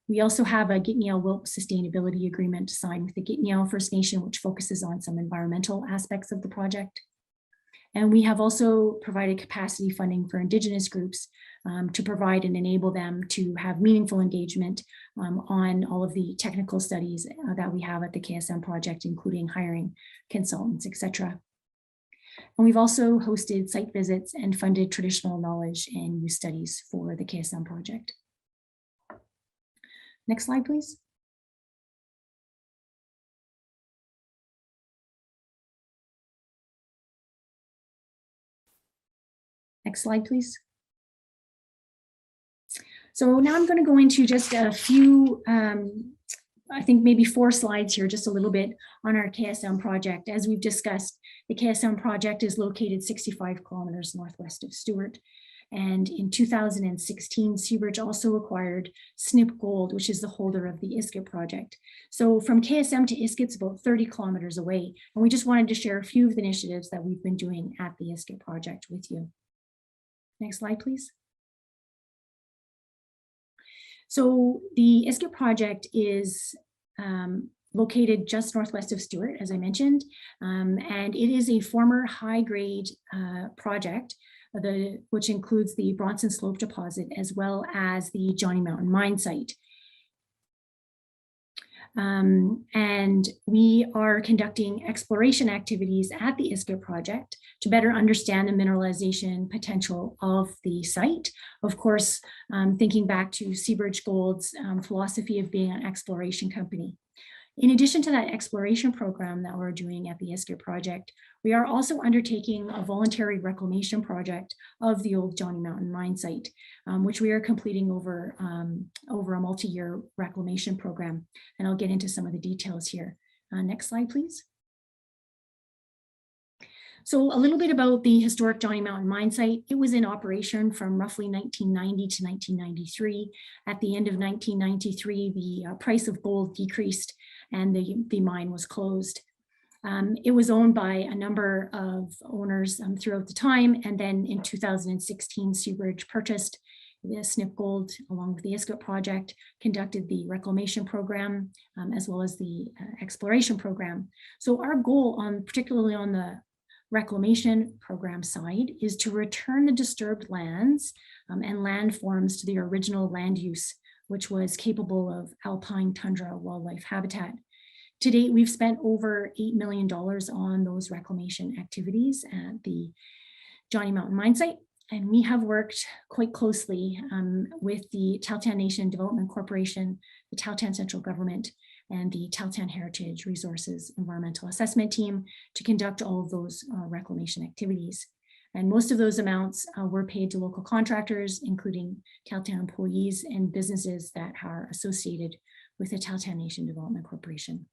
We also have a Gitnial-Wilp sustainability agreement signed with the Gitnial First Nation, which focuses on some environmental aspects of the project. And we have also provided capacity funding for Indigenous groups to provide and enable them to have meaningful engagement on all of the technical studies that we have at the KSM project, including hiring consultants, etc. And we've also hosted site visits and funded traditional knowledge and use studies for the KSM project. Next slide, please. Next slide, please. So now I'm going to go into just a few, I think maybe 4 slides here, just a little bit on our KSM project. As we've discussed, the KSM project is located 65 kilometers northwest of Stewart. And in 2016, Seabridge also acquired SNP Gold, which is the holder of the Iskit Project. So from KSM to Iskit's about 30 kilometers away. And we just wanted to share a few of the initiatives that we've been doing at the Iskit Project with you. Next slide, please. So the Iskit Project is located just northwest of Stewart, as I mentioned, and it is a former high-grade project, which includes the Bronson Slope deposit as well as the Johnny Mountain mine site. And we are conducting exploration activities at the Iskit Project to better understand the mineralization potential of the site. Of course, thinking back to Seabridge Gold's philosophy of being an exploration company. In addition to that exploration program that we're doing at the Iskit Project, we are also undertaking a voluntary reclamation project of the old Johnny Mountain mine site, which we are completing over a multi-year reclamation program. And I'll get into some of the details here. Next slide, please. So a little bit about the historic Johnny Mountain mine site. It was in operation from roughly 1990 to 1993. At the end of 1993, the price of gold decreased and the mine was closed. It was owned by a number of owners throughout the time. And then in 2016, Seabridge purchased the SNP Gold along with the Iskit Project, conducted the reclamation program as well as the exploration program. So our goal, particularly on the reclamation program side, is to return the disturbed lands and landforms to the original land use, which was capable of alpine tundra wildlife habitat. To date, we've spent over $8 million on those reclamation activities at the Johnny Mountain mine site, and we have worked quite closely with the Tahltan Nation Development Corporation, the Tahltan Central Government, and the Tahltan Heritage Resources Environmental Assessment Team to conduct all of those reclamation activities. And most of those amounts were paid to local contractors, including Tahltan employees and businesses that are associated with the Tahltan Nation Development Corporation.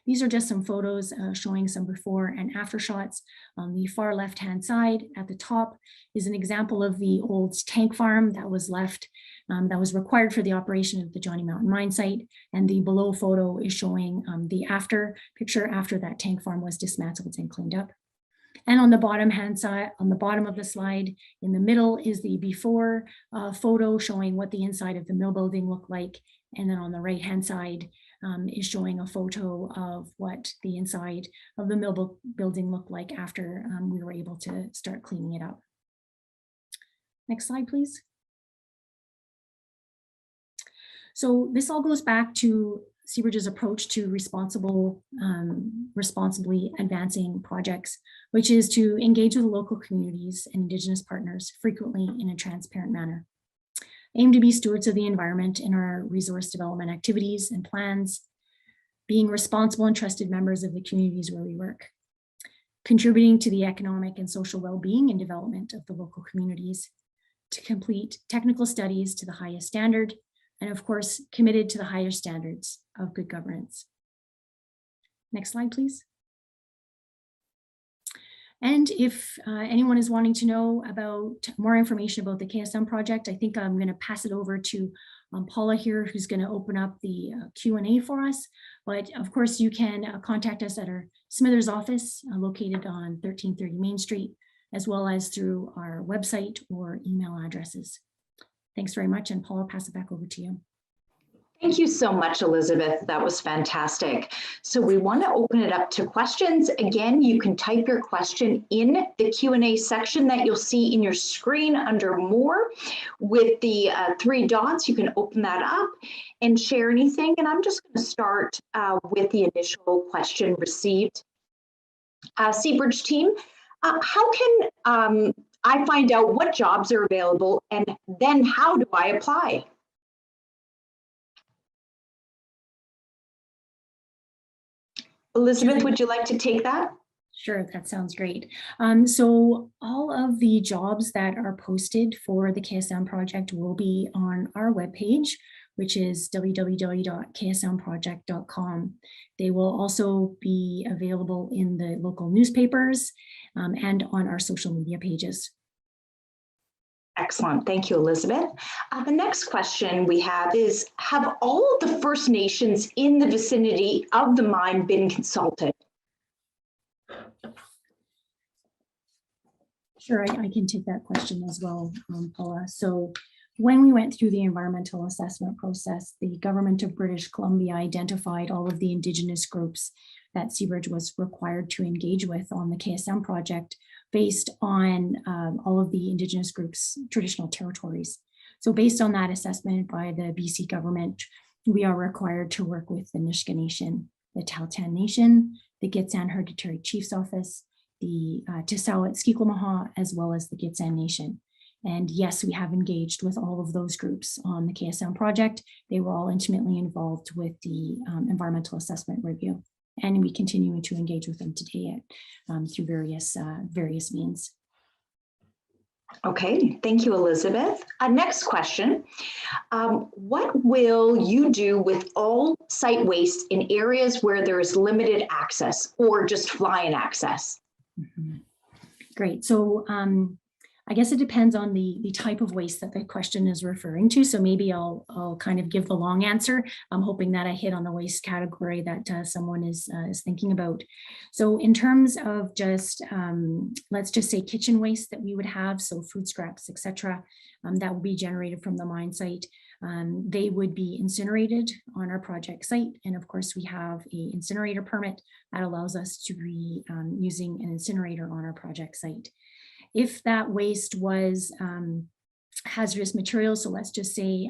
These are just some photos showing some before and after shots. On the far left-hand side at the top is an example of the old tank farm that was left, that was required for the operation of the Johnny Mountain mine site. And the below photo is showing the after picture after that tank farm was dismantled and cleaned up. And on the bottom hand side, on the bottom of the slide, in the middle is the before photo showing what the inside of the mill building looked like. And then on the right hand side is showing a photo of what the inside of the mill building looked like after we were able to start cleaning it up. Next slide, please. So this all goes back to Seabridge's approach to responsibly advancing projects, which is to engage with local communities and Indigenous partners frequently in a transparent manner. Aim to be stewards of the environment in our resource development activities and plans, being responsible and trusted members of the communities where we work, contributing to the economic and social well-being and development of the local communities, to complete technical studies to the highest standard, and of course, committed to the higher standards of good governance. Next slide, please. And if anyone is wanting to know about more information about the KSM project, I think I'm going to pass it over to Paula here, who's going to open up the Q&A for us. But of course, you can contact us at our Smithers office located on 1330 Main Street, as well as through our website or email addresses. Thanks very much, and Paula, pass it back over to you. Thank you so much, Elizabeth. That was fantastic. So we want to open it up to questions. Again, you can type your question in the Q&A section that you'll see in your screen under More. With the 3 dots, you can open that up and share anything. And I'm just going to start with the initial question received. Seabridge team, how can I find out what jobs are available, and then how do I apply? Elizabeth, would you like to take that? Sure, that sounds great. So all of the jobs that are posted for the KSM project will be on our webpage, which is www.ksmproject.com. They will also be available in the local newspapers and on our social media pages. Excellent. Thank you, Elizabeth. The next question we have is, have all of the First Nations in the vicinity of the mine been consulted? Sure, I can take that question as well, Paula. So when we went through the environmental assessment process, the government of British Columbia identified all of the Indigenous groups that Seabridge was required to engage with on the KSM project based on all of the Indigenous groups' traditional territories. So based on that assessment by the BC government, we are required to work with the Nisga'a Nation, the Tahltan Nation, the Gitxsan Hereditary Chief's Office, the Tisauat-Skiklamaha, as well as the Gitxsan Nation. And yes, we have engaged with all of those groups on the KSM project. They were all intimately involved with the environmental assessment review. And we continue to engage with them today through various means. Okay, thank you, Elizabeth. Next question. What will you do with all site waste in areas where there is limited access or just fly-in access? Mm-hmm. Great. So I guess it depends on the type of waste that the question is referring to. So maybe I'll kind of give the long answer. I'm hoping that I hit on the waste category that someone is thinking about. So in terms of just, let's just say kitchen waste that we would have, so food scraps, etc., that would be generated from the mine site. They would be incinerated on our project site. And of course, we have an incinerator permit that allows us to be using an incinerator on our project site. If that waste was hazardous materials, so let's just say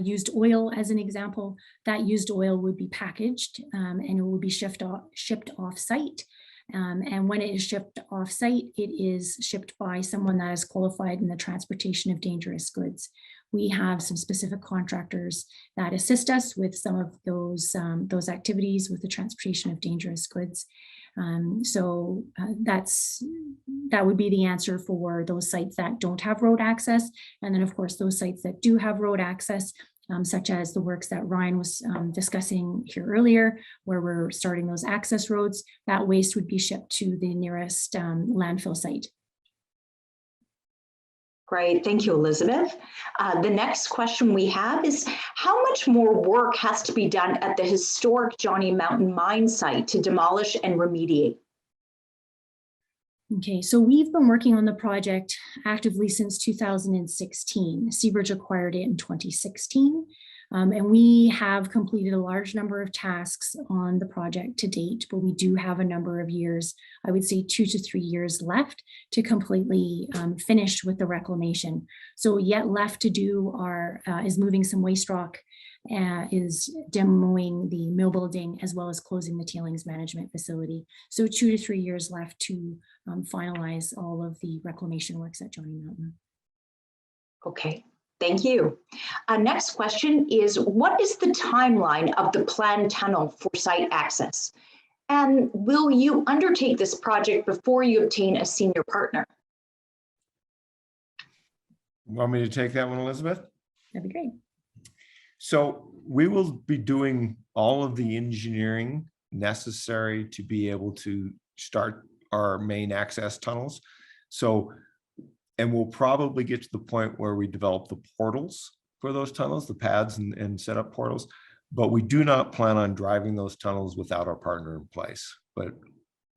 used oil as an example, that used oil would be packaged and it will be shipped off site. And when it is shipped off site, it is shipped by someone that is qualified in the transportation of dangerous goods. We have some specific contractors that assist us with some of those activities with the transportation of dangerous goods. So that would be the answer for those sites that don't have road access. And then of course, those sites that do have road access, such as the works that Ryan was discussing here earlier, where we're starting those access roads. That waste would be shipped to the nearest landfill site. Great, thank you, Elizabeth. The next question we have is, how much more work has to be done at the historic Johnny Mountain mine site to demolish and remediate? Okay, so we've been working on the project actively since 2016. Seabridge acquired it in 2016. And we have completed a large number of tasks on the project to date, but we do have a number of years, I would say 2 to 3 years left to completely finish with the reclamation. So yet left to do is moving some waste rock, is demoing the mill building, as well as closing the tailings management facility. So 2 to 3 years left to finalize all of the reclamation works at Johnny Mountain. Okay. Thank you. Next question is, what is the timeline of the planned tunnel for site access? And will you undertake this project before you obtain a senior partner? Want me to take that one, Elizabeth? That'd be great. So we will be doing all of the engineering necessary to be able to start our main access tunnels. And we'll probably get to the point where we develop the portals for those tunnels, the pads and set up portals, but we do not plan on driving those tunnels without our partner in place, but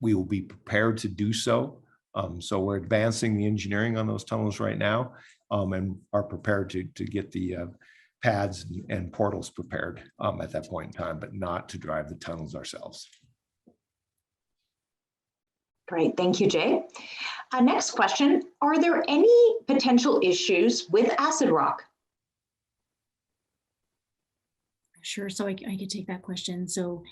we will be prepared to do so. So we're advancing the engineering on those tunnels right now, and are prepared to get the pads and portals prepared at that point in time, but not to drive the tunnels ourselves. Great, thank you, Jay. Next question, are there any potential issues with acid rock? Sure, so I could take that question. So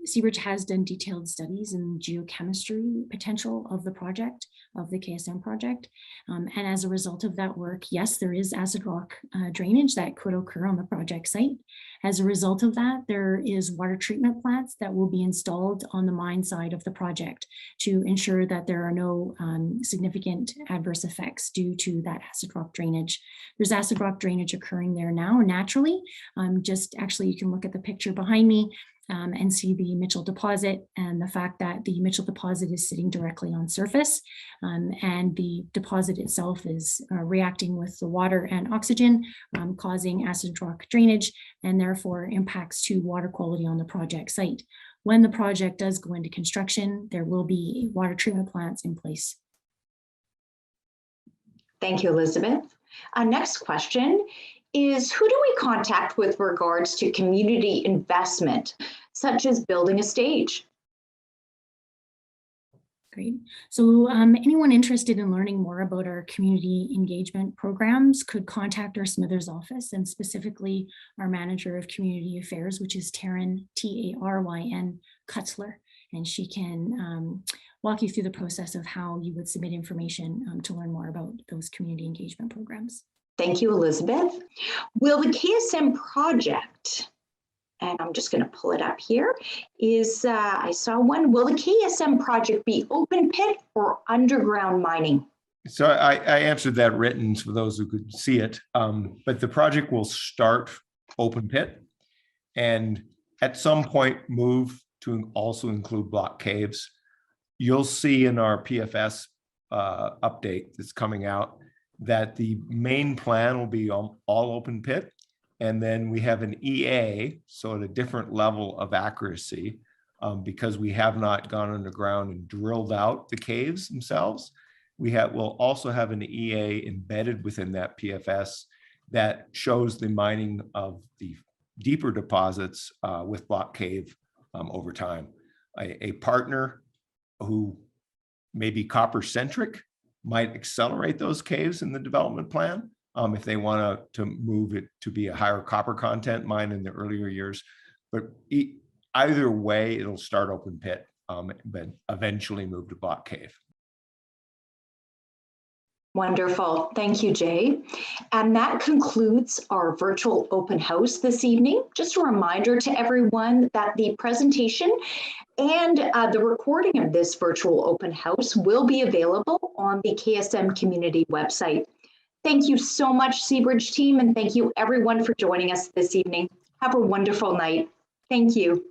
Seabridge has done detailed studies in geochemistry potential of the project, of the KSM project. And as a result of that work, yes, there is acid rock drainage that could occur on the project site. As a result of that, there is water treatment plants that will be installed on the mine side of the project to ensure that there are no significant adverse effects due to that acid rock drainage. There's acid rock drainage occurring there now naturally. Actually, you can look at the picture behind me and see the Mitchell deposit, and the fact that the Mitchell deposit is sitting directly on surface, and the deposit itself is reacting with the water and oxygen, causing acid rock drainage, and therefore impacts to water quality on the project site. When the project does go into construction, there will be water treatment plants in place. Thank you, Elizabeth. Next question is, who do we contact with regards to community investment, such as building a stage? Great. So anyone interested in learning more about our community engagement programs could contact our Smithers office, and specifically our manager of community affairs, which is Taryn, T-A-R-Y-N, Kutzler. And she can walk you through the process of how you would submit information to learn more about those community engagement programs. Thank you, Elizabeth. Will the KSM project, and I'm just going to pull it up here, I saw one. Will the KSM project be open pit or underground mining? So I answered that written for those who could see it, but the project will start open pit and at some point move to also include block caves. You'll see in our PFS update that's coming out that the main plan will be all open pit. And then we have an EA, so at a different level of accuracy, because we have not gone underground and drilled out the caves themselves. We'll also have an EA embedded within that PFS that shows the mining of the deeper deposits with block cave over time. A partner who may be copper centric might accelerate those caves in the development plan if they want to move it to be a higher copper content mine in the earlier years. But either way, it'll start open pit, but eventually move to block cave. Wonderful. Thank you, Jay. And that concludes our virtual open house this evening. Just a reminder to everyone that the presentation and the recording of this virtual open house will be available on the KSM community website. Thank you so much, Seabridge team, and thank you everyone for joining us this evening. Have a wonderful night. Thank you.